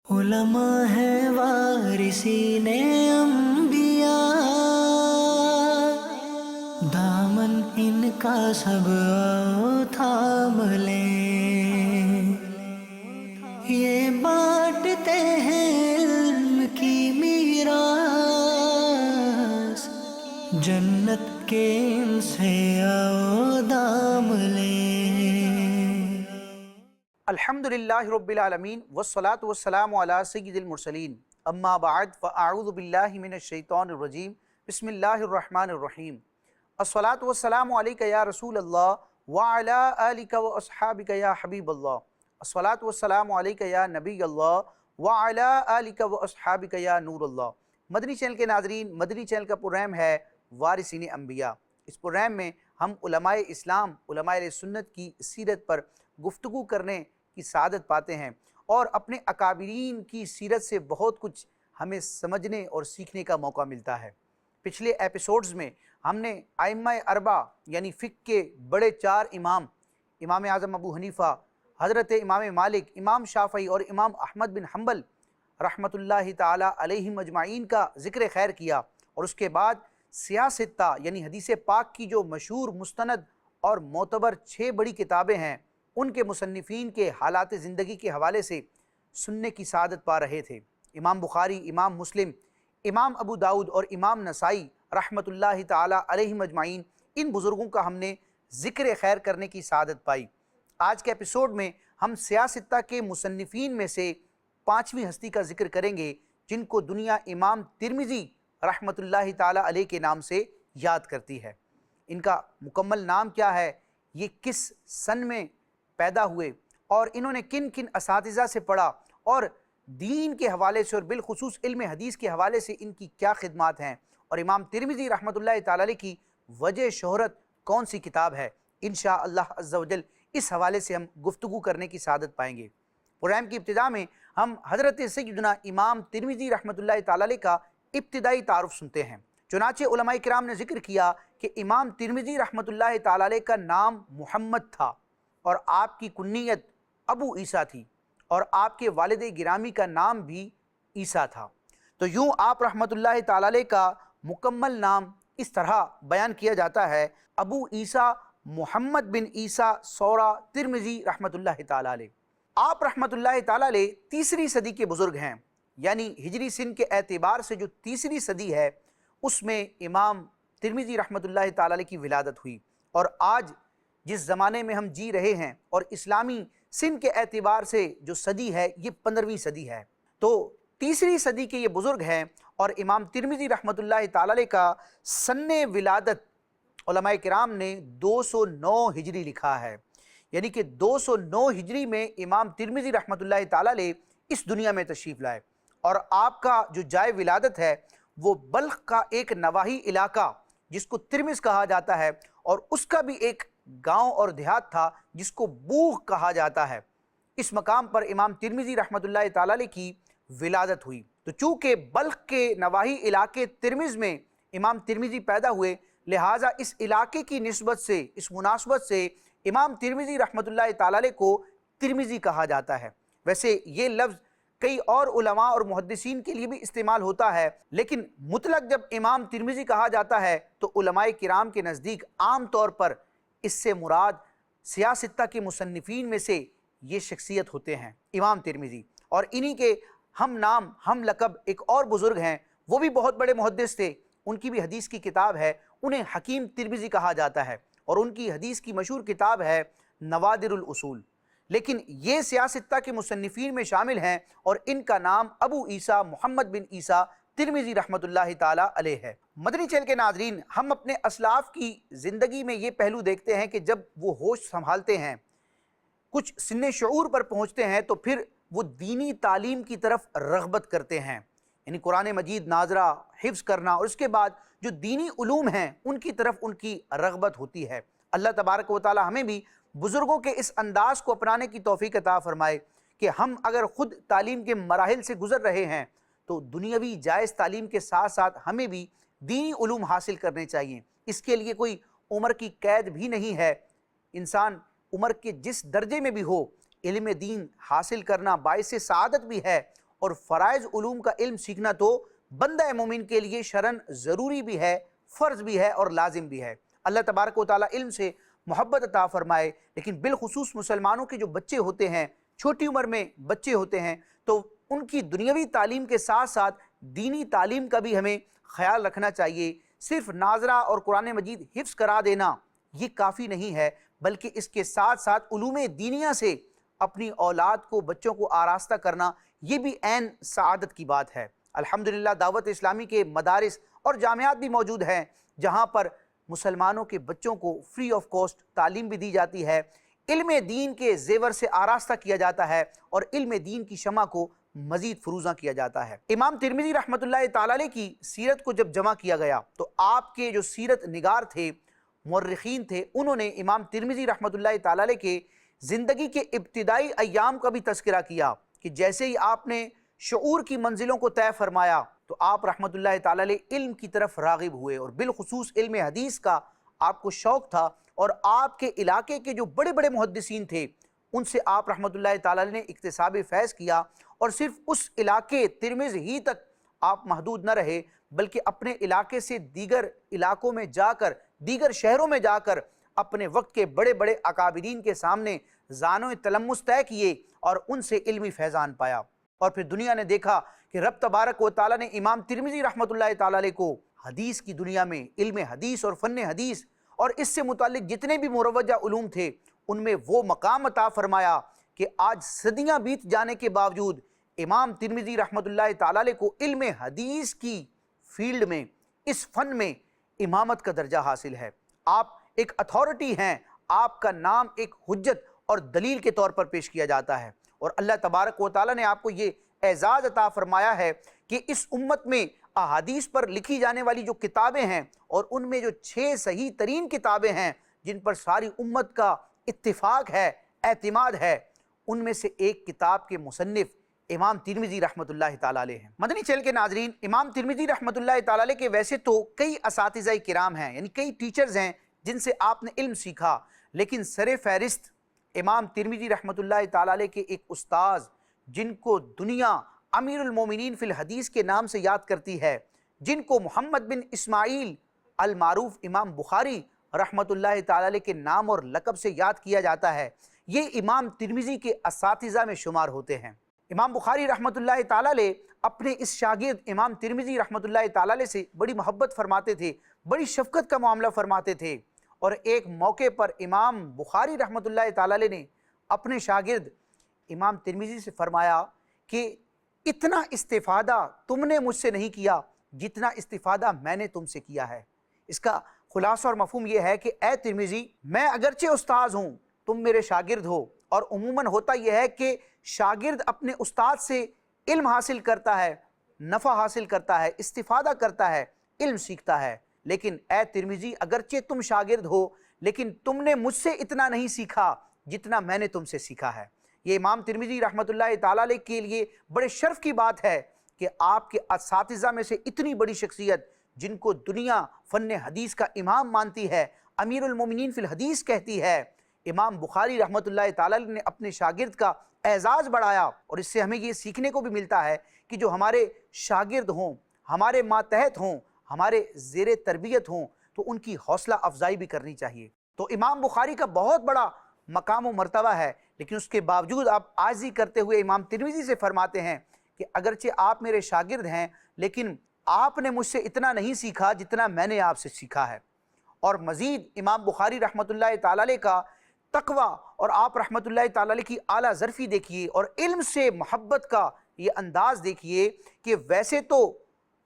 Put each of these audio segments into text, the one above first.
علماء ہے وارثین انبیاء، دامن ان کا سب تھام لیں، یہ بانٹتے ہیں علم کی میراث، جنت کے ان سے آؤ دام لیں۔ الحمدللہ رب العالمین والصلاة والسلام علی سید المرسلین، اما بعد فاعوذ باللہ من الشیطان الرجیم، بسم اللہ الرحمن الرحیم۔ الصلاة والسلام علیک یا رسول اللہ وعلی آلک و اصحابک یا حبیب اللہ، الصلاة والسلام علیک یا نبی اللہ وعلی آلک و اصحابک یا نور اللہ۔ مدنی چینل کے ناظرین، مدنی چینل کا پروگرام ہے وارثین انبیاء۔ اس پروگرام میں ہم علماء اسلام، علماء اہل سنت کی سیرت پر گفتگو کرنے کی سعادت پاتے ہیں اور اپنے اکابرین کی سیرت سے بہت کچھ ہمیں سمجھنے اور سیکھنے کا موقع ملتا ہے۔ پچھلے ایپیسوڈز میں ہم نے ائمہ اربع یعنی فقہ کے بڑے چار امام، امام اعظم ابو حنیفہ، حضرت امام مالک، امام شافعی اور امام احمد بن حنبل رحمۃ اللہ تعالی علیہم اجمعین کا ذکر خیر کیا، اور اس کے بعد سیاستہ یعنی حدیث پاک کی جو مشہور مستند اور معتبر 6 بڑی کتابیں ہیں، ان کے مصنفین کے حالات زندگی کے حوالے سے سننے کی سعادت پا رہے تھے۔ امام بخاری، امام مسلم، امام ابو داؤد اور امام نسائی رحمۃ اللہ تعالی علیہم اجمعین، ان بزرگوں کا ہم نے ذکر خیر کرنے کی سعادت پائی۔ آج کے ایپیسوڈ میں ہم سیاستہ کے مصنفین میں سے 5ویں ہستی کا ذکر کریں گے، جن کو دنیا امام ترمذی رحمۃ اللہ تعالی علیہ کے نام سے یاد کرتی ہے۔ ان کا مکمل نام کیا ہے، یہ کس سن میں پیدا ہوئے، اور انہوں نے کن کن اساتذہ سے پڑھا، اور دین کے حوالے سے اور بالخصوص علم حدیث کے حوالے سے ان کی کیا خدمات ہیں، اور امام ترمذی رحمۃ اللہ تعالی علیہ کی وجہ شہرت کون سی کتاب ہے، انشاءاللہ عز و جل اس حوالے سے ہم گفتگو کرنے کی سعادت پائیں گے۔ پروگرام کی ابتدا میں ہم حضرت سیدنا امام ترمذی رحمۃ اللہ تعالی علیہ کا ابتدائی تعارف سنتے ہیں۔ چنانچہ علماء کرام نے ذکر کیا کہ امام ترمذی رحمۃ اللہ تعالی علیہ کا نام محمد تھا، اور آپ کی کنیت ابو عیسیٰ تھی، اور آپ کے والد گرامی کا نام بھی عیسیٰ تھا۔ تو یوں آپ رحمۃ اللہ تعالی علیہ کا مکمل نام اس طرح بیان کیا جاتا ہے: ابو عیسیٰ محمد بن عیسیٰ سورہ ترمذی رحمۃ اللہ تعالی علیہ۔ آپ رحمۃ اللہ تعالی علیہ تیسری صدی کے بزرگ ہیں، یعنی ہجری سن کے اعتبار سے جو تیسری صدی ہے، اس میں امام ترمذی رحمۃ اللہ تعالی علیہ کی ولادت ہوئی، اور آج جس زمانے میں ہم جی رہے ہیں اور اسلامی سن کے اعتبار سے جو صدی ہے، یہ 15ویں صدی ہے۔ تو تیسری صدی کے یہ بزرگ ہیں، اور امام ترمذی رحمۃ اللہ تعالی علیہ کا سن ولادت علماء کرام نے 209 ہجری لکھا ہے، یعنی کہ 209 ہجری میں امام ترمذی رحمۃ اللہ تعالی علیہ اس دنیا میں تشریف لائے، اور آپ کا جو جائے ولادت ہے وہ بلخ کا ایک نواحی علاقہ جس کو ترمذ کہا جاتا ہے، اور اس کا بھی ایک گاؤں اور دیہات تھا جس کو بوغ کہا جاتا ہے۔ اس مقام پر امام ترمذی رحمۃ اللہ تعالی علیہ کی ولادت ہوئی۔ تو چونکہ بلخ کے نواحی علاقے ترمذ میں امام ترمذی پیدا ہوئے، لہٰذا اس علاقے کی نسبت سے، اس مناسبت سے امام ترمذی رحمۃ اللہ تعالی علیہ کو ترمذی کہا جاتا ہے۔ ویسے یہ لفظ کئی اور علماء اور محدثین کے لیے بھی استعمال ہوتا ہے، لیکن مطلق جب امام ترمذی کہا جاتا ہے تو علماء کرام کے نزدیک عام طور پر اس سے مراد سیاستہ کے مصنفین میں سے یہ شخصیت ہوتے ہیں، امام ترمذی۔ اور انہی کے ہم نام ہم لقب ایک اور بزرگ ہیں، وہ بھی بہت بڑے محدث تھے، ان کی بھی حدیث کی کتاب ہے، انہیں حکیم ترمذی کہا جاتا ہے، اور ان کی حدیث کی مشہور کتاب ہے نوادر الاصول۔ لیکن یہ سیاستہ کے مصنفین میں شامل ہیں، اور ان کا نام ابو عیسیٰ محمد بن عیسیٰ ترمذی رحمۃ اللہ تعالی علیہ ہے۔ مدنی چینل کے ناظرین، ہم اپنے اسلاف کی زندگی میں یہ پہلو دیکھتے ہیں کہ جب وہ ہوش سنبھالتے ہیں، کچھ سن شعور پر پہنچتے ہیں، تو پھر وہ دینی تعلیم کی طرف رغبت کرتے ہیں، یعنی قرآن مجید ناظرہ، حفظ کرنا، اور اس کے بعد جو دینی علوم ہیں ان کی طرف ان کی رغبت ہوتی ہے۔ اللہ تبارک و تعالی ہمیں بھی بزرگوں کے اس انداز کو اپنانے کی توفیق عطا فرمائے کہ ہم اگر خود تعلیم کے مراحل سے گزر رہے ہیں تو دنیاوی جائز تعلیم کے ساتھ ساتھ ہمیں بھی دینی علوم حاصل کرنے چاہیے۔ اس کے لیے کوئی عمر کی قید بھی نہیں ہے، انسان عمر کے جس درجے میں بھی ہو، علم دین حاصل کرنا باعث سعادت بھی ہے، اور فرائض علوم کا علم سیکھنا تو بندہ مومن کے لیے شرعاً ضروری بھی ہے، فرض بھی ہے اور لازم بھی ہے۔ اللہ تبارک و تعالیٰ علم سے محبت عطا فرمائے، لیکن بالخصوص مسلمانوں کے جو بچے ہوتے ہیں، چھوٹی عمر میں بچے ہوتے ہیں، تو ان کی دنیاوی تعلیم کے ساتھ ساتھ دینی تعلیم کا بھی ہمیں خیال رکھنا چاہیے۔ صرف ناظرہ اور قرآن مجید حفظ کرا دینا یہ کافی نہیں ہے، بلکہ اس کے ساتھ ساتھ علوم دینیہ سے اپنی اولاد کو، بچوں کو آراستہ کرنا یہ بھی عین سعادت کی بات ہے۔ الحمدللہ دعوت اسلامی کے مدارس اور جامعات بھی موجود ہیں جہاں پر مسلمانوں کے بچوں کو فری آف کاسٹ تعلیم بھی دی جاتی ہے، علم دین کے زیور سے آراستہ کیا جاتا ہے اور علم دین کی شمع کو مزید فروزاں کیا جاتا ہے۔ امام ترمذی رحمۃ اللہ تعالی علیہ کی سیرت کو جب جمع کیا گیا تو آپ کے جو سیرت نگار تھے، مورخین تھے، انہوں نے امام ترمذی رحمۃ اللہ تعالی علیہ کے زندگی کے ابتدائی ایام کا بھی تذکرہ کیا کہ جیسے ہی آپ نے شعور کی منزلوں کو طے فرمایا تو آپ رحمۃ اللہ تعالی علیہ علم کی طرف راغب ہوئے، اور بالخصوص علم حدیث کا آپ کو شوق تھا، اور آپ کے علاقے کے جو بڑے بڑے محدثین تھے ان سے آپ رحمۃ اللہ تعالی علیہ نے اکتساب فیض کیا، اور صرف اس علاقے ترمذ ہی تک آپ محدود نہ رہے، بلکہ اپنے علاقے سے دیگر علاقوں میں جا کر، دیگر شہروں میں جا کر اپنے وقت کے بڑے بڑے اکابرین کے سامنے زانو تلمس طے کیے اور ان سے علمی فیضان پایا۔ اور پھر دنیا نے دیکھا کہ رب تبارک و تعالیٰ نے امام ترمذی رحمۃ اللہ تعالی علیہ کو حدیث کی دنیا میں علم حدیث اور فن حدیث اور اس سے متعلق جتنے بھی مروجہ علوم تھے ان میں وہ مقام عطا فرمایا کہ آج صدیاں بیت جانے کے باوجود امام ترمذی رحمۃ اللہ تعالی علیہ کو علم حدیث کی فیلڈ میں، اس فن میں امامت کا درجہ حاصل ہے۔ آپ ایک اتھارٹی ہیں، آپ کا نام ایک حجت اور دلیل کے طور پر پیش کیا جاتا ہے، اور اللہ تبارک و تعالیٰ نے آپ کو یہ اعزاز عطا فرمایا ہے کہ اس امت میں احادیث پر لکھی جانے والی جو کتابیں ہیں، اور ان میں جو 6 صحیح ترین کتابیں ہیں جن پر ساری امت کا اتفاق ہے، اعتماد ہے، ان میں سے ایک کتاب کے مصنف امام ترمذی رحمۃ اللہ تعالی علیہ ہیں۔ مدنی چینل کے ناظرین، امام ترمذی رحمۃ اللہ تعالی علیہ کے ویسے تو کئی اساتذہ کرام ہیں، یعنی کئی ٹیچرز ہیں جن سے آپ نے علم سیکھا، لیکن سر فہرست امام ترمذی رحمۃ اللہ تعالی علیہ کے ایک استاذ جن کو دنیا امیر المومنین فی الحدیث کے نام سے یاد کرتی ہے، جن کو محمد بن اسماعیل المعروف امام بخاری رحمۃ اللہ تعالی علیہ کے نام اور لقب سے یاد کیا جاتا ہے، یہ امام ترمذی کے اساتذہ میں شمار ہوتے ہیں۔ امام بخاری رحمۃ اللہ تعالی علیہ اپنے اس شاگرد امام ترمذی رحمۃ اللہ تعالی علیہ سے بڑی محبت فرماتے تھے، بڑی شفقت کا معاملہ فرماتے تھے، اور ایک موقع پر امام بخاری رحمۃ اللہ تعالی علیہ نے اپنے شاگرد امام ترمذی سے فرمایا کہ اتنا استفادہ تم نے مجھ سے نہیں کیا جتنا استفادہ میں نے تم سے کیا ہے۔ اس کا خلاصہ اور مفہوم یہ ہے کہ اے ترمذی، میں اگرچہ استاذ ہوں، تم میرے شاگرد ہو، اور عموماً ہوتا یہ ہے کہ شاگرد اپنے استاد سے علم حاصل کرتا ہے، نفع حاصل کرتا ہے، استفادہ کرتا ہے، علم سیکھتا ہے، لیکن اے ترمذی اگرچہ تم شاگرد ہو لیکن تم نے مجھ سے اتنا نہیں سیکھا جتنا میں نے تم سے سیکھا ہے۔ یہ امام ترمذی رحمۃ اللہ تعالی علیہ کے لیے بڑے شرف کی بات ہے کہ آپ کے اساتذہ میں سے اتنی بڑی شخصیت جن کو دنیا فن حدیث کا امام مانتی ہے، امیر المومنین فی الحدیث کہتی ہے، امام بخاری رحمۃ اللہ تعالی علیہ نے اپنے شاگرد کا اعزاز بڑھایا، اور اس سے ہمیں یہ سیکھنے کو بھی ملتا ہے کہ جو ہمارے شاگرد ہوں، ہمارے ماتحت ہوں، ہمارے زیر تربیت ہوں، تو ان کی حوصلہ افزائی بھی کرنی چاہیے۔ تو امام بخاری کا بہت بڑا مقام و مرتبہ ہے، لیکن اس کے باوجود آپ عاجزی کرتے ہوئے امام ترمذی سے فرماتے ہیں کہ اگرچہ آپ میرے شاگرد ہیں لیکن آپ نے مجھ سے اتنا نہیں سیکھا جتنا میں نے آپ سے سیکھا ہے۔ اور مزید امام بخاری رحمۃ اللہ تعالی علیہ کا تقوی اور آپ رحمۃ اللہ تعالی علیہ کی اعلیٰ ظرفی دیکھیے، اور علم سے محبت کا یہ انداز دیکھیے کہ ویسے تو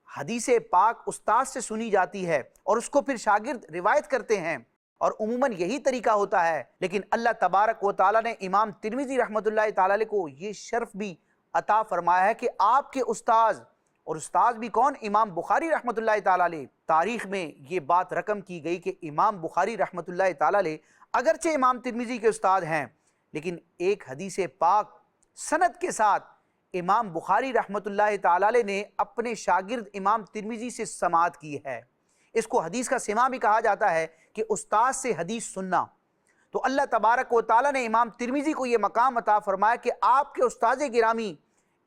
حدیث پاک استاد سے سنی جاتی ہے اور اس کو پھر شاگرد روایت کرتے ہیں، اور عموماً یہی طریقہ ہوتا ہے، لیکن اللہ تبارک و تعالیٰ نے امام ترمذی رحمۃ اللہ تعالی علیہ کو یہ شرف بھی عطا فرمایا ہے کہ آپ کے استاذ، اور استاذ بھی کون؟ امام بخاری رحمۃ اللہ تعالی علیہ۔ تاریخ میں یہ بات رقم کی گئی کہ امام بخاری رحمۃ اللہ تعالی علیہ اگرچہ امام ترمذی کے استاد ہیں، لیکن ایک حدیث پاک سند کے ساتھ امام بخاری رحمۃ اللہ تعالی علیہ نے اپنے شاگرد امام ترمذی سے سماعت کی ہے۔ اس کو حدیث کا سماع بھی کہا جاتا ہے کہ استاد سے حدیث سننا۔ تو اللہ تبارک و تعالیٰ نے امام ترمذی کو یہ مقام عطا فرمایا کہ آپ کے استاذ گرامی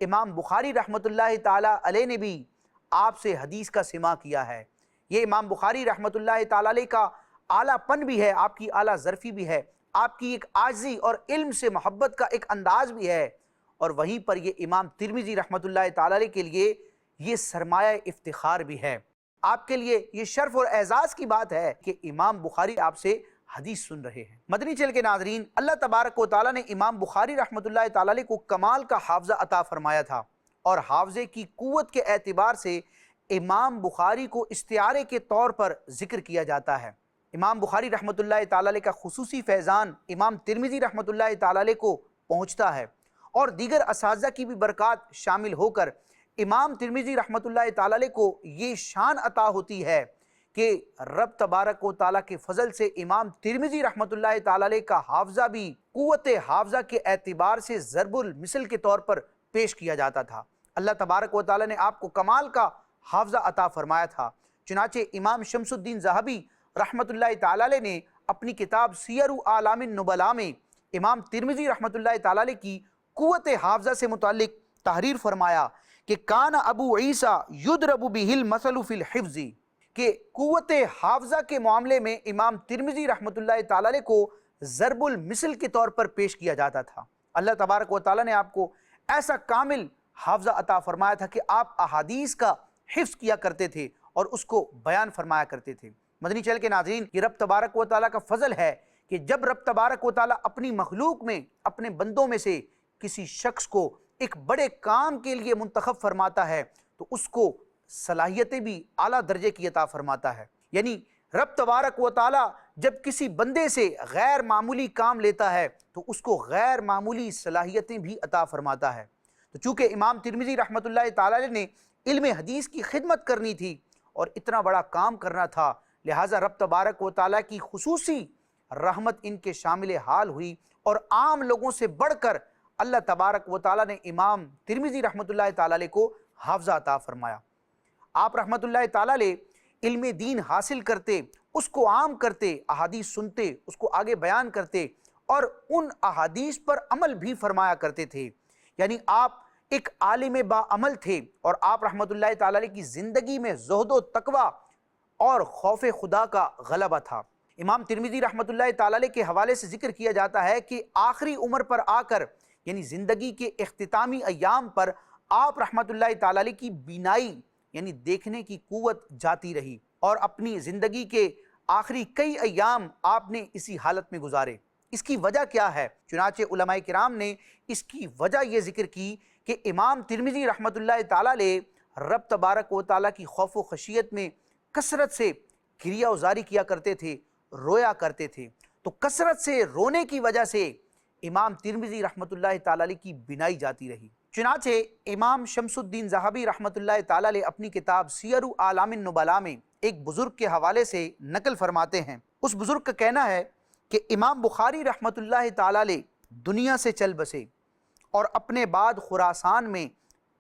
امام بخاری رحمۃ اللہ تعالیٰ علیہ نے بھی آپ سے حدیث کا سماع کیا ہے۔ یہ امام بخاری رحمۃ اللہ تعالیٰ علیہ کا اعلیٰ پن بھی ہے، آپ کی اعلیٰ ظرفی بھی ہے، آپ کی ایک عاجزی اور علم سے محبت کا ایک انداز بھی ہے، اور وہیں پر یہ امام ترمذی رحمۃ اللہ تعالیٰ علیہ کے لیے یہ سرمایہ افتخار بھی ہے، آپ کے لیے یہ شرف اور اعزاز کی بات ہے کہ امام بخاری آپ سے حدیث سن رہے ہیں۔ مدنی چینل کے ناظرین، اللہ تبارک و تعالیٰ نے امام بخاری رحمۃ اللہ تعالیٰ علیہ کو کمال کا حافظہ عطا فرمایا تھا، اور حافظے کی قوت کے اعتبار سے امام بخاری کو استعارے کے طور پر ذکر کیا جاتا ہے۔ امام بخاری رحمۃ اللہ تعالیٰ علیہ کا خصوصی فیضان امام ترمذی رحمۃ اللہ تعالیٰ علیہ کو پہنچتا ہے، اور دیگر اساتذہ کی بھی برکات شامل ہو کر امام ترمذی رحمۃ اللہ تعالیٰ علیہ کو یہ شان عطا ہوتی ہے کہ رب تبارک و تعالیٰ کے فضل سے امام ترمذی رحمۃ اللہ تعالیٰ علیہ کا حافظہ بھی قوت حافظہ کے اعتبار سے ضرب المثل کے طور پر پیش کیا جاتا تھا۔ اللہ تبارک و تعالیٰ نے آپ کو کمال کا حافظہ عطا فرمایا تھا، چنانچہ امام شمس الدین ذہبی رحمۃ اللہ تعالیٰ علیہ نے اپنی کتاب سیر اعلام النبلاء میں امام ترمذی رحمۃ اللہ تعالیٰ علیہ کی قوت حافظہ سے متعلق تحریر فرمایا کہ کان ابو عیسیٰ یضرب بہ المثل فی الحفظ، کہ قوت حافظہ کے معاملے میں امام ترمذی رحمۃ اللہ تعالیٰ علیہ کو ضرب المثل کے طور پر پیش کیا جاتا تھا۔ اللہ تبارک و تعالیٰ نے آپ کو ایسا کامل حافظہ عطا فرمایا تھا کہ آپ احادیث کا حفظ کیا کرتے تھے اور اس کو بیان فرمایا کرتے تھے۔ مدنی چینل کے ناظرین، یہ رب تبارک و تعالیٰ کا فضل ہے کہ جب رب تبارک و تعالیٰ اپنی مخلوق میں اپنے بندوں میں سے کسی شخص کو ایک بڑے کام کے لیے منتخب فرماتا ہے تو اس کو صلاحیتیں بھی اعلیٰ درجے کی عطا فرماتا ہے۔ یعنی رب تبارک و تعالیٰ جب کسی بندے سے غیر معمولی کام لیتا ہے تو اس کو غیر معمولی صلاحیتیں بھی عطا فرماتا ہے۔ تو چونکہ امام ترمذی رحمۃ اللہ تعالیٰ علیہ نے علم حدیث کی خدمت کرنی تھی اور اتنا بڑا کام کرنا تھا، لہٰذا رب تبارک و تعالیٰ کی خصوصی رحمت ان کے شامل حال ہوئی، اور عام لوگوں سے بڑھ کر اللہ تبارک و تعالیٰ نے امام ترمذی رحمۃ اللہ تعالیٰ علیہ کو حافظہ عطا فرمایا۔ آپ رحمۃ اللہ تعالیٰ علیہ علم دین حاصل کرتے، اس کو عام کرتے، احادیث سنتے، اس کو آگے بیان کرتے، اور ان احادیث پر عمل بھی فرمایا کرتے تھے۔ یعنی آپ ایک عالم با عمل تھے، اور آپ رحمۃ اللہ تعالیٰ علیہ کی زندگی میں زہد و تقوی اور خوف خدا کا غلبہ تھا۔ امام ترمذی رحمۃ اللہ تعالیٰ علیہ کے حوالے سے ذکر کیا جاتا ہے کہ آخری عمر پر آ کر، یعنی زندگی کے اختتامی ایام پر، آپ رحمۃ اللہ تعالیٰ علیہ کی بینائی یعنی دیکھنے کی قوت جاتی رہی، اور اپنی زندگی کے آخری کئی ایام آپ نے اسی حالت میں گزارے۔ اس کی وجہ کیا ہے؟ چنانچہ علماء کرام نے اس کی وجہ یہ ذکر کی کہ امام ترمذی رحمۃ اللہ تعالیٰ علیہ رب تبارک و تعالیٰ کی خوف و خشیت میں کثرت سے گریہ وزاری کیا کرتے تھے، رویا کرتے تھے، تو کثرت سے رونے کی وجہ سے امام ترمذی رحمۃ اللہ تعالیٰ علیہ کی بینائی جاتی رہی۔ چنانچہ امام شمس الدین ذہبی رحمۃ اللہ تعالیٰ علیہ اپنی کتاب سیر اعلام النبلاء میں ایک بزرگ کے حوالے سے نقل فرماتے ہیں۔ اس بزرگ کا کہنا ہے کہ امام بخاری رحمۃ اللہ تعالیٰ علیہ دنیا سے چل بسے، اور اپنے بعد خراسان میں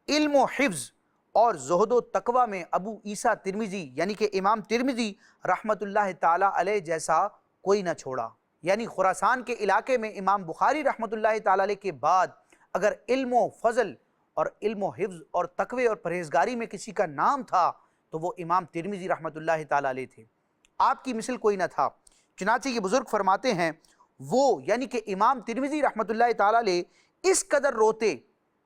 علم و حفظ اور زہد و تقوی میں ابو عیسیٰ ترمذی یعنی کہ امام ترمذی رحمۃ اللہ تعالیٰ علیہ جیسا کوئی نہ چھوڑا۔ یعنی خراسان کے علاقے میں امام بخاری رحمۃ اللہ تعالیٰ علیہ کے بعد اگر علم و فضل اور علم و حفظ اور تقوی اور پرہیزگاری میں کسی کا نام تھا تو وہ امام ترمذی رحمۃ اللہ تعالیٰ علیہ تھے، آپ کی مثل کوئی نہ تھا۔ چنانچہ یہ بزرگ فرماتے ہیں وہ یعنی کہ امام ترمذی رحمۃ اللہ تعالیٰ علیہ اس قدر روتے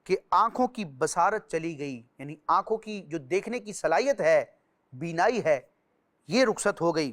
کہ آنکھوں کی بصارت چلی گئی، یعنی آنکھوں کی جو دیکھنے کی صلاحیت ہے، بینائی ہے، یہ رخصت ہو گئی،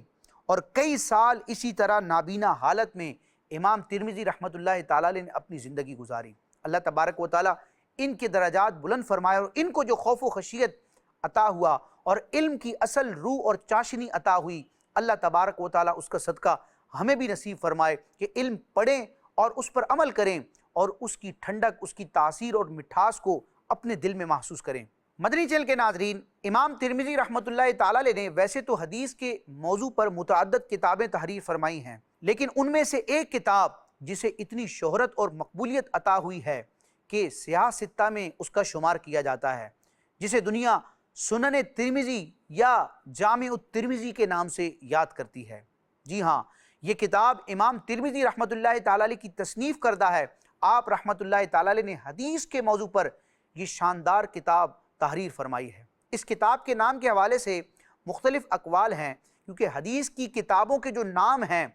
اور کئی سال اسی طرح نابینا حالت میں امام ترمذی رحمۃ اللہ تعالیٰ علیہ نے اپنی زندگی گزاری۔ اللہ تبارک و تعالیٰ ان کے درجات بلند فرمائے، اور ان کو جو خوف و خشیت عطا ہوا اور علم کی اصل روح اور چاشنی عطا ہوئی، اللہ تبارک و تعالیٰ اس کا صدقہ ہمیں بھی نصیب فرمائے کہ علم پڑھیں اور اس پر عمل کریں، اور اس کی ٹھنڈک، اس کی تاثیر اور مٹھاس کو اپنے دل میں محسوس کریں۔ مدنی چینل کے ناظرین، امام ترمذی رحمۃ اللہ تعالیٰ علیہ نے ویسے تو حدیث کے موضوع پر متعدد کتابیں تحریر فرمائی ہیں، لیکن ان میں سے ایک کتاب جسے اتنی شہرت اور مقبولیت عطا ہوئی ہے کہ سیاہ ستہ میں اس کا شمار کیا جاتا ہے، جسے دنیا سنن ترمذی یا جامع الترمذی کے نام سے یاد کرتی ہے۔ جی ہاں، یہ کتاب امام ترمذی رحمۃ اللہ تعالیٰ علیہ کی تصنیف کردہ ہے۔ آپ رحمۃ اللہ تعالیٰ علیہ نے حدیث کے موضوع پر یہ شاندار کتاب تحریر فرمائی ہے۔ اس کتاب کے نام کے حوالے سے مختلف اقوال ہیں، کیونکہ حدیث کی کتابوں کے جو نام ہیں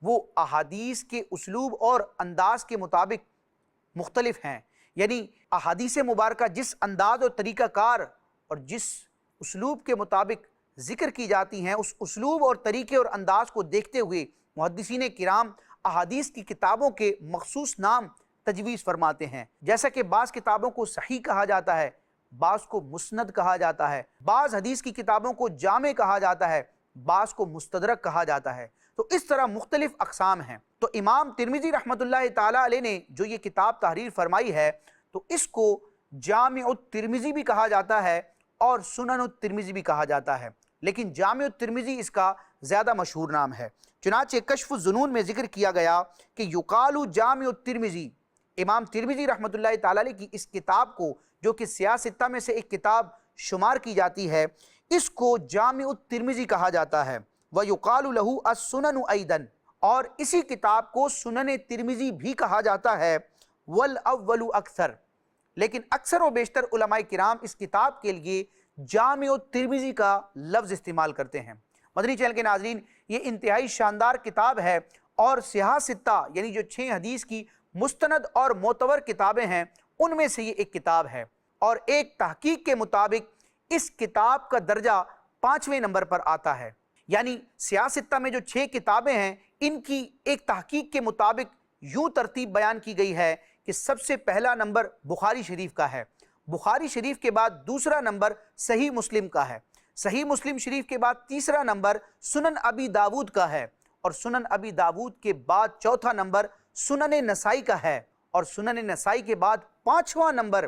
وہ احادیث کے اسلوب اور انداز کے مطابق مختلف ہیں، یعنی احادیث مبارکہ جس انداز اور طریقہ کار اور جس اسلوب کے مطابق ذکر کی جاتی ہیں، اس اسلوب اور طریقے اور انداز کو دیکھتے ہوئے محدثین کرام احادیث کی کتابوں کے مخصوص نام تجویز فرماتے ہیں، جیسا کہ بعض کتابوں کو صحیح کہا جاتا ہے، بعض کو مسند کہا جاتا ہے، بعض حدیث کی کتابوں کو جامع کہا جاتا ہے، بعض کو مستدرک کہا جاتا ہے۔ تو اس طرح مختلف اقسام ہیں۔ تو امام ترمذی رحمۃ اللہ تعالی علیہ نے جو یہ کتاب تحریر فرمائی ہے، تو اس کو جامع الترمذی بھی کہا جاتا ہے اور سنن الترمذی بھی کہا جاتا ہے، لیکن جامع الترمذی اس کا زیادہ مشہور نام ہے۔ چنانچہ کشف الظنون میں ذکر کیا گیا کہ یقال جامع الترمذی، امام ترمذی رحمۃ اللہ تعالی علیہ کی اس کتاب کو، جو کہ سیاہ ستہ میں سے ایک کتاب شمار کی جاتی ہے، اس کو جامع الترمذی کہا جاتا ہے۔ وَيُقَالُ لَهُ السُّنَنُ أَيْضًا، اور اسی کتاب کو سنن ترمذی بھی کہا جاتا ہے۔ وَالْأَوَّلُ أَكْثَرُ، لیکن اکثر و بیشتر علماء کرام اس کتاب کے لیے جامع الترمذی کا لفظ استعمال کرتے ہیں۔ مدنی چینل کے ناظرین، یہ انتہائی شاندار کتاب ہے اور سیاہ ستہ یعنی جو 6 حدیث کی مستند اور معتبر کتابیں ہیں ان میں سے یہ ایک کتاب ہے، اور ایک تحقیق کے مطابق اس کتاب کا درجہ 5ویں نمبر پر آتا ہے۔ یعنی سیاہ ستہ میں جو 6 کتابیں ہیں ان کی ایک تحقیق کے مطابق یوں ترتیب بیان کی گئی ہے کہ سب سے پہلا نمبر بخاری شریف کا ہے، بخاری شریف کے بعد دوسرا نمبر صحیح مسلم کا ہے، صحیح مسلم شریف کے بعد تیسرا نمبر سنن ابی داود کا ہے، اور سنن ابی داود کے بعد چوتھا نمبر سنن نسائی کا ہے، اور سنن نسائی کے بعد 5واں نمبر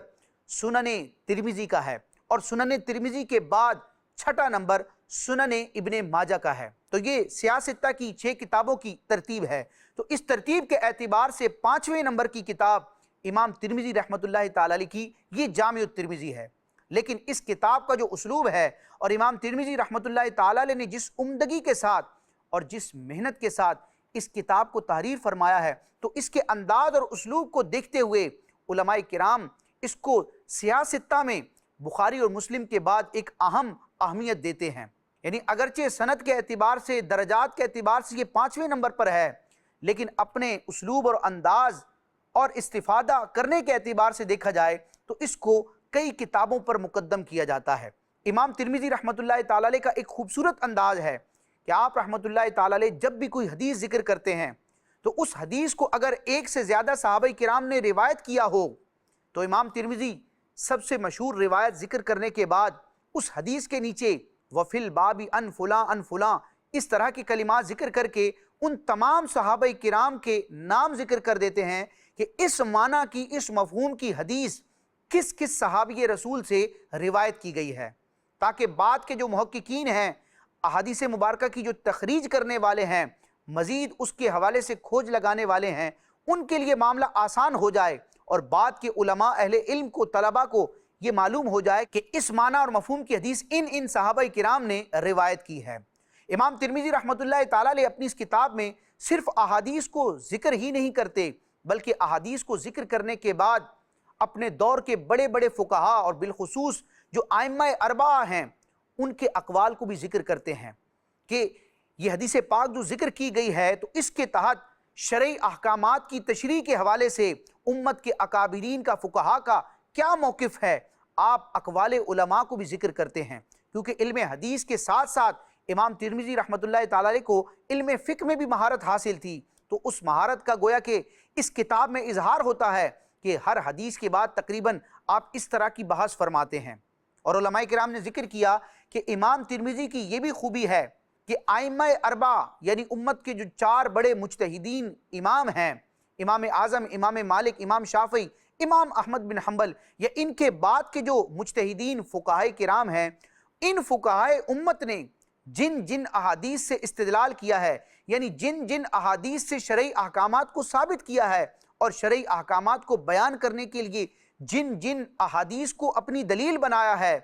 سنن ترمذی کا ہے، اور سنن ترمذی کے بعد 6واں نمبر سنن ابن ماجہ کا ہے۔ تو یہ سیاہ ستہ کی 6 کتابوں کی ترتیب ہے۔ تو اس ترتیب کے اعتبار سے 5ویں نمبر کی کتاب امام ترمذی رحمۃ اللہ تعالی علیہ کی یہ جامع الترمذی ہے۔ لیکن اس کتاب کا جو اسلوب ہے اور امام ترمذی رحمۃ اللہ تعالی علیہ نے جس عمدگی کے ساتھ اور جس محنت کے ساتھ اس کتاب کو تحریر فرمایا ہے، تو اس کے انداز اور اسلوب کو دیکھتے ہوئے علماء کرام اس کو سیاہ ستہ میں بخاری اور مسلم کے بعد ایک اہم اہمیت دیتے ہیں۔ یعنی اگرچہ سند کے اعتبار سے، درجات کے اعتبار سے یہ 5ویں نمبر پر ہے، لیکن اپنے اسلوب اور انداز اور استفادہ کرنے کے اعتبار سے دیکھا جائے تو اس کو کئی کتابوں پر مقدم کیا جاتا ہے۔ امام ترمذی رحمۃ اللہ تعالی علیہ کا ایک خوبصورت انداز ہے کہ آپ رحمۃ اللہ تعالی علیہ جب بھی کوئی حدیث ذکر کرتے ہیں تو اس حدیث کو اگر ایک سے زیادہ صحابہ کرام نے روایت کیا ہو تو امام ترمذی سب سے مشہور روایت ذکر کرنے کے بعد اس حدیث کے نیچے وفی الباب ان فلاں ان فلاں اس طرح کے کلمات ذکر کر کے ان تمام صحابہ کرام کے نام ذکر کر دیتے ہیں کہ اس معنی کی، اس مفہوم کی حدیث کس کس صحابی رسول سے روایت کی گئی ہے، تاکہ بعد کے جو محققین ہیں، احادیث مبارکہ کی جو تخریج کرنے والے ہیں، مزید اس کے حوالے سے کھوج لگانے والے ہیں، ان کے لیے معاملہ آسان ہو جائے اور بعد کے علماء اہل علم کو، طلباء کو یہ معلوم ہو جائے کہ اس معنی اور مفہوم کی حدیث ان صحابہ کرام نے روایت کی ہے۔ امام ترمذی رحمۃ اللہ تعالی علیہ اپنی اس کتاب میں صرف احادیث کو ذکر ہی نہیں کرتے، بلکہ احادیث کو ذکر کرنے کے بعد اپنے دور کے بڑے بڑے فقہاء اور بالخصوص جو ائمہ اربعہ ہیں ان کے اقوال کو بھی ذکر کرتے ہیں کہ یہ حدیث پاک جو ذکر کی گئی ہے تو اس کے تحت شرعی احکامات کی تشریح کے حوالے سے امت کے اکابرین کا، فقہاء کا کیا موقف ہے، آپ اقوال علماء کو بھی ذکر کرتے ہیں، کیونکہ علم حدیث کے ساتھ ساتھ امام ترمذی رحمۃ اللہ تعالی علیہ کو علم فقہ میں بھی مہارت حاصل تھی، تو اس مہارت کا گویا کہ اس کتاب میں اظہار ہوتا ہے کہ ہر حدیث کے بعد تقریباً آپ اس طرح کی بحث فرماتے ہیں۔ اور علماء کرام نے ذکر کیا کہ امام ترمذی کی یہ بھی خوبی ہے کہ ائمہ اربعہ یعنی امت کے جو 4 بڑے مجتہدین امام ہیں، امام اعظم، امام مالک، امام شافعی، امام احمد بن حنبل، یا ان کے بعد کے جو مجتہدین فقہاء کرام ہیں، ان فقہاء امت نے جن جن احادیث سے استدلال کیا ہے، یعنی جن جن احادیث سے شرعی احکامات کو ثابت کیا ہے اور شرعی احکامات کو بیان کرنے کے لیے جن جن احادیث کو اپنی دلیل بنایا ہے،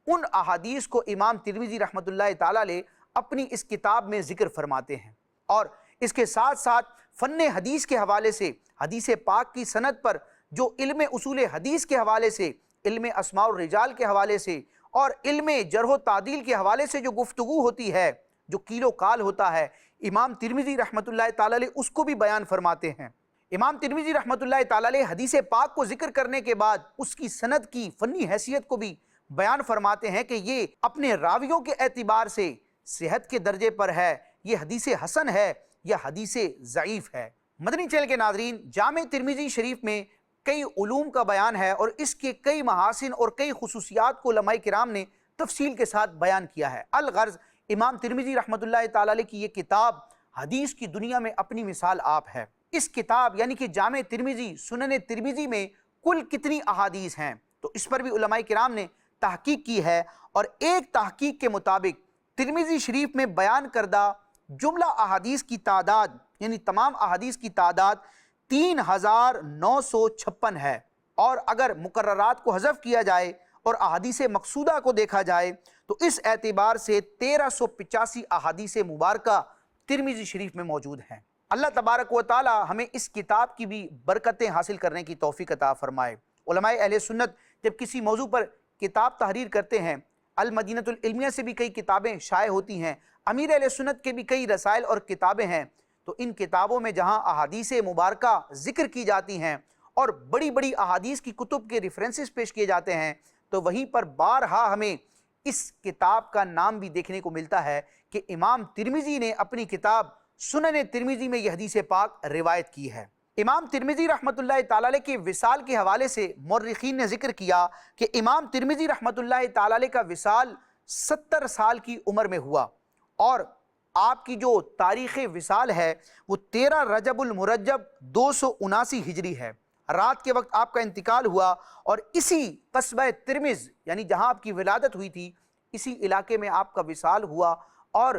ان احادیث کو امام ترمذی رحمۃ اللہ تعالی علیہ اپنی اس کتاب میں ذکر فرماتے ہیں۔ اور اس کے ساتھ ساتھ فن حدیث کے حوالے سے، حدیث پاک کی سند پر جو علم اصول حدیث کے حوالے سے علم اسماء الرجال کے حوالے سے اور علم جرح و تعدیل کے حوالے سے جو گفتگو ہوتی ہے، جو کیل و کال ہوتا ہے، امام ترمذی رحمۃ اللہ تعالی علیہ اس کو بھی بیان فرماتے ہیں۔ امام ترمذی رحمۃ اللہ تعالی علیہ حدیث پاک کو ذکر کرنے کے بعد اس کی سند کی فنی حیثیت کو بھی بیان فرماتے ہیں کہ یہ اپنے راویوں کے اعتبار سے صحت کے درجے پر ہے، یہ حدیث حسن ہے یا حدیث ضعیف ہے۔ مدنی چینل کے ناظرین، جامع ترمذی شریف میں کئی علوم کا بیان ہے اور اس کے کئی محاسن اور کئی خصوصیات کو علماء کرام نے تفصیل کے ساتھ بیان کیا ہے۔ الغرض امام ترمذی رحمۃ اللہ تعالی علیہ کی یہ کتاب حدیث کی دنیا میں اپنی مثال آپ ہے۔ اس کتاب یعنی کہ جامع ترمذی، سنن ترمذی میں کل کتنی احادیث ہیں، تو اس پر بھی علماء کرام نے تحقیق کی ہے، اور ایک تحقیق کے مطابق ترمذی شریف میں بیان کردہ جملہ احادیث کی تعداد یعنی تمام احادیث کی تعداد 3956 ہے، اور اگر مقررات کو حذف کیا جائے اور احادیث مقصودہ کو دیکھا جائے تو اس اعتبار سے 1385 احادیث مبارکہ ترمذی شریف میں موجود ہیں۔ اللہ تبارک و تعالی ہمیں اس کتاب کی بھی برکتیں حاصل کرنے کی توفیق عطا فرمائے۔ علماء اہل سنت جب کسی موضوع پر کتاب تحریر کرتے ہیں، المدینۃ العلمیہ سے بھی کئی کتابیں شائع ہوتی ہیں، امیر اہل سنت کے بھی کئی رسائل اور کتابیں ہیں، تو ان کتابوں میں جہاں احادیث مبارکہ ذکر کی جاتی ہیں اور بڑی بڑی احادیث کی کتب کے ریفرنسز پیش کیے جاتے ہیں، تو وہیں پر بارہا ہمیں اس کتاب کا نام بھی دیکھنے کو ملتا ہے کہ امام ترمذی نے اپنی کتاب سنن ترمذی میں یہ حدیث پاک روایت کی ہے۔ امام ترمذی رحمۃ اللہ تعالی علیہ کے وصال کے حوالے سے مورخین نے ذکر کیا کہ امام ترمذی رحمۃ اللہ تعالی علیہ کا وصال 70 سال کی عمر میں ہوا، اور آپ کی جو تاریخ وصال ہے وہ 13 رجب المرجب 279 ہجری ہے۔ رات کے وقت آپ کا انتقال ہوا، اور اسی قصبہ ترمذ یعنی جہاں آپ کی ولادت ہوئی تھی، اسی علاقے میں آپ کا وصال ہوا، اور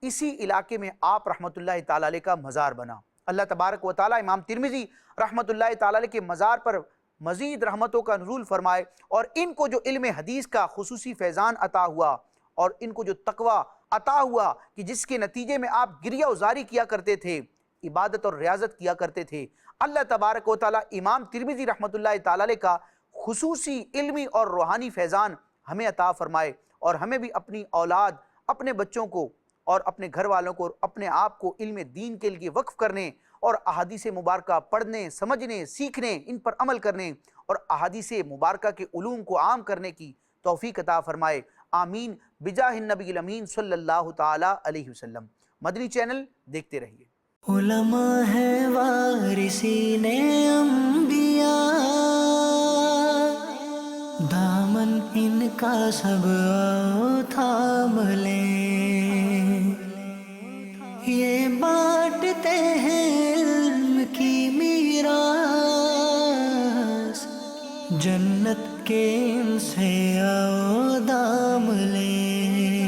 اسی علاقے میں آپ رحمۃ اللہ تعالی علیہ کا مزار بنا۔ اللہ تبارک و تعالی امام ترمذی رحمۃ اللہ تعالی علیہ کے مزار پر مزید رحمتوں کا نزول فرمائے، اور ان کو جو علم حدیث کا خصوصی فیضان عطا ہوا، اور ان کو جو تقوی عطا ہوا کہ جس کے نتیجے میں آپ گریہ وزاری کیا کرتے تھے، عبادت اور ریاضت کیا کرتے تھے، اللہ تبارک و تعالی امام ترمذی رحمۃ اللہ تعالی علیہ کا خصوصی علمی اور روحانی فیضان ہمیں عطا فرمائے، اور ہمیں بھی اپنی اولاد، اپنے بچوں کو اور اپنے گھر والوں کو اور اپنے آپ کو علم دین کے لیے وقف کرنے اور احادیث مبارکہ پڑھنے، سمجھنے، سیکھنے، ان پر عمل کرنے اور احادیث مبارکہ کے علوم کو عام کرنے کی توفیق عطا فرمائے۔ آمین بجاہ النبی الامین صلی اللہ تعالی علیہ وسلم۔ مدنی چینل دیکھتے رہیے۔ علماء ہے وارثین انبیاء، دامن ان کا سب آؤ تھام لیں، یہ بانٹتے ہیں علم کی میراث، جنت کے ان سے آؤ دام لیں۔